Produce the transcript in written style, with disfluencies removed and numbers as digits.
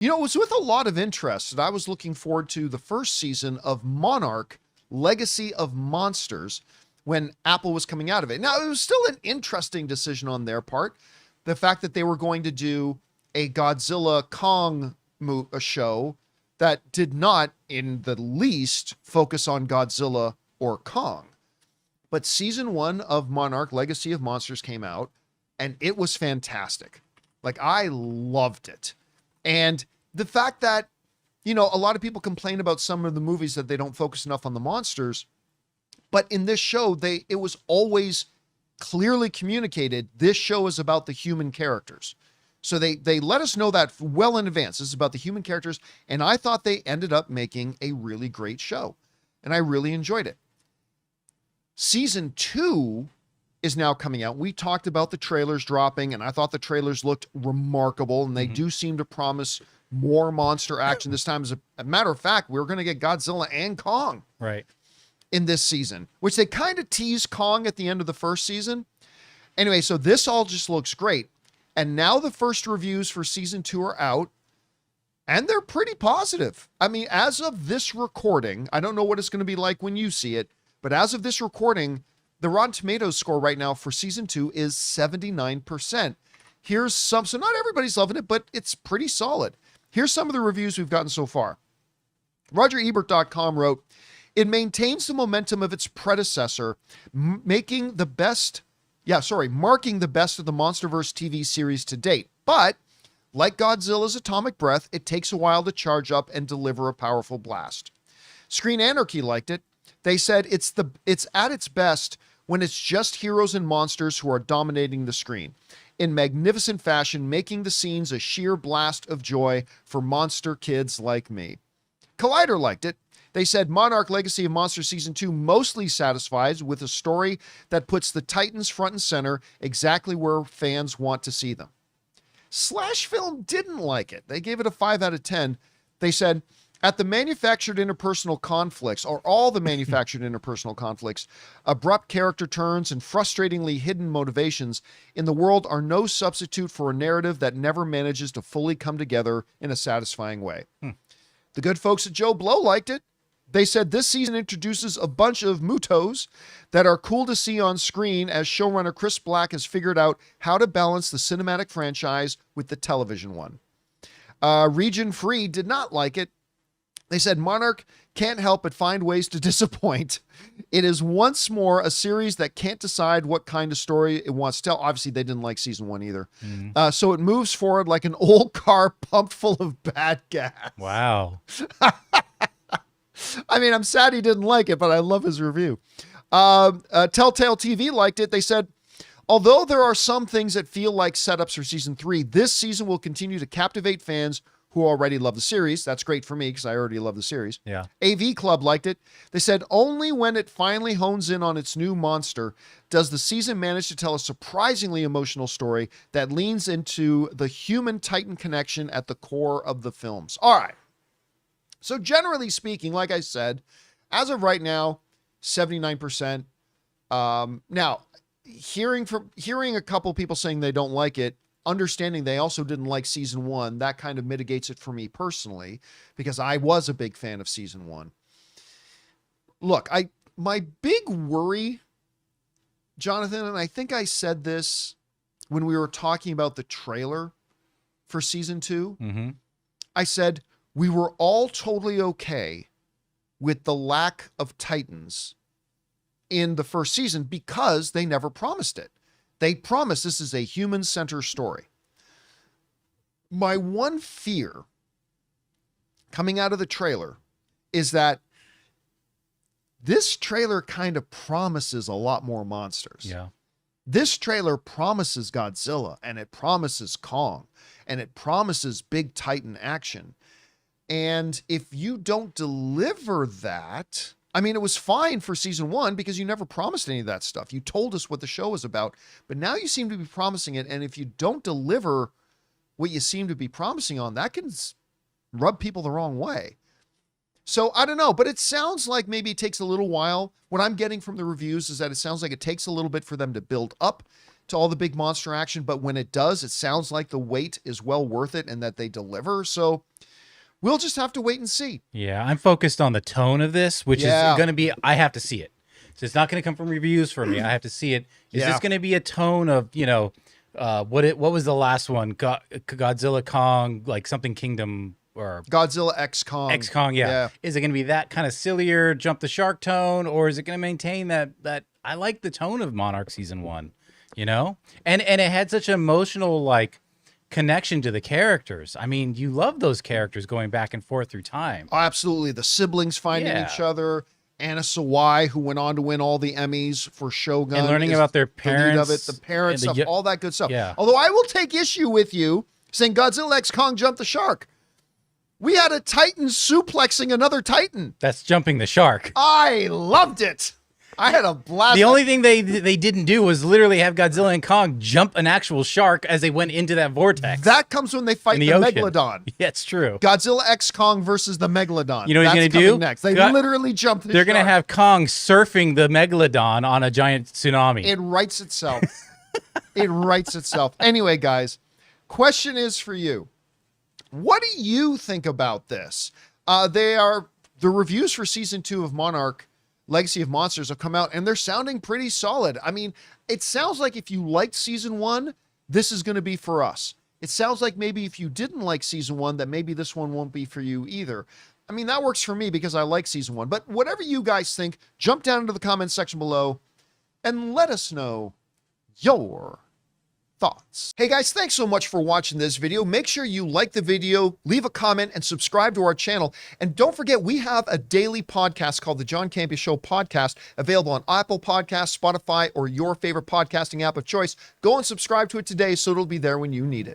It was with a lot of interest that I was looking forward to the first season of Monarch, Legacy of Monsters, when Apple was coming out of it. Now, it was still an interesting decision on their part. The fact that they were going to do a Godzilla Kong a show that did not, in the least, focus on Godzilla or Kong. But season 1 of Monarch, Legacy of Monsters came out, and it was fantastic. Like, I loved it. And the fact that, a lot of people complain about some of the movies that they don't focus enough on the monsters, but in this show, it was always clearly communicated, this show is about the human characters. So they let us know that well in advance. This is about the human characters, and I thought they ended up making a really great show, and I really enjoyed it. Season 2 is now coming out. We talked about the trailers dropping, and I thought the trailers looked remarkable, and they do seem to promise more monster action this time. As a matter of fact, we're going to get Godzilla and Kong in this season, which they kind of teased Kong at the end of the first season. Anyway, so this all just looks great. And now the first reviews for season 2 are out, and they're pretty positive. I mean, as of this recording, I don't know what it's going to be like when you see it, but as of this recording, the Rotten Tomatoes score right now for season 2 is 79%. Here's some, so not everybody's loving it, but it's pretty solid. Here's some of the reviews we've gotten so far. RogerEbert.com wrote, it maintains the momentum of its predecessor, marking the best of the MonsterVerse TV series to date. But, like Godzilla's atomic breath, it takes a while to charge up and deliver a powerful blast. Screen Anarchy liked it. They said it's at its best when it's just heroes and monsters who are dominating the screen in magnificent fashion, making the scenes a sheer blast of joy for monster kids like me. Collider liked it. They said Monarch Legacy of Monsters Season 2 mostly satisfies with a story that puts the Titans front and center, exactly where fans want to see them. Slash Film didn't like it. They gave it a 5 out of 10. They said, at the manufactured interpersonal conflicts, or all the manufactured interpersonal conflicts, abrupt character turns, and frustratingly hidden motivations in the world are no substitute for a narrative that never manages to fully come together in a satisfying way. The good folks at Joe Blow liked it. They said this season introduces a bunch of mutos that are cool to see on screen as showrunner Chris Black has figured out how to balance the cinematic franchise with the television one. Region Free did not like it. They said Monarch can't help but find ways to disappoint. It is once more a series that can't decide what kind of story it wants to tell. Obviously, they didn't like season 1 either. So it moves forward like an old car pumped full of bad gas. Wow. I mean, I'm sad he didn't like it, but I love his review. Telltale TV liked it. They said, although there are some things that feel like setups for season 3, this season will continue to captivate fans who already love the series. That's great for me because I already love the series. Yeah. AV Club liked it. They said only when it finally hones in on its new monster does the season manage to tell a surprisingly emotional story that leans into the human-Titan connection at the core of the films. All right. So generally speaking, like I said, as of right now, 79%. Now, hearing a couple people saying they don't like it, understanding they also didn't like season 1, that kind of mitigates it for me personally, because I was a big fan of season 1. Look, my big worry, Jonathan, and I think I said this when we were talking about the trailer for season 2, I said, we were all totally okay with the lack of Titans in the first season because they never promised it. They promised this is a human-centered story. My one fear coming out of the trailer is that this trailer kind of promises a lot more monsters. Yeah. This trailer promises Godzilla, and it promises Kong, and it promises big Titan action. And if you don't deliver that, I mean, it was fine for season 1 because you never promised any of that stuff. You told us what the show was about, but now you seem to be promising it. And if you don't deliver what you seem to be promising on, that can rub people the wrong way. So I don't know, but it sounds like maybe it takes a little while. What I'm getting from the reviews is that it sounds like it takes a little bit for them to build up to all the big monster action, but when it does, it sounds like the wait is well worth it and that they deliver. So we'll just have to wait and see. Yeah, I'm focused on the tone of this, which is going to be, I have to see it. So it's not going to come from reviews for me. I have to see it. Is this going to be a tone of, what was the last one? Godzilla, Kong, like something Kingdom or Godzilla X Kong. X Kong, yeah. Is it going to be that kind of sillier, jump the shark tone, or is it going to maintain that I like the tone of Monarch season 1, And it had such an emotional connection to the characters. I mean, you love those characters going back and forth through time. Oh, absolutely. The siblings finding each other. Anna Sawai, who went on to win all the Emmys for Shogun. And learning about their parents. The parents stuff, all that good stuff. Yeah. Although I will take issue with you saying Godzilla X Kong jumped the shark. We had a Titan suplexing another Titan. That's jumping the shark. I loved it. I had a blast. The only thing they didn't do was literally have Godzilla and Kong jump an actual shark as they went into that vortex. That comes when they fight the Megalodon. Yeah, it's true. Godzilla X Kong versus the Megalodon. You know what he's going to do? Next. They literally jump the They're going to have Kong surfing the Megalodon on a giant tsunami. It writes itself. It writes itself. Anyway, guys, question is for you. What do you think about this? The reviews for season 2 of Monarch Legacy of Monsters have come out and they're sounding pretty solid. I mean, it sounds like if you liked season 1, this is going to be for us. It sounds like maybe if you didn't like season 1, that maybe this one won't be for you either. I mean, that works for me because I like season 1. But whatever you guys think, jump down into the comments section below and let us know your thoughts. Hey guys, thanks so much for watching this video. Make sure you like the video, leave a comment, and subscribe to our channel. And don't forget, we have a daily podcast called the John Campea Show Podcast, available on Apple Podcasts, Spotify, or your favorite podcasting app of choice. Go and subscribe to it today so it'll be there when you need it.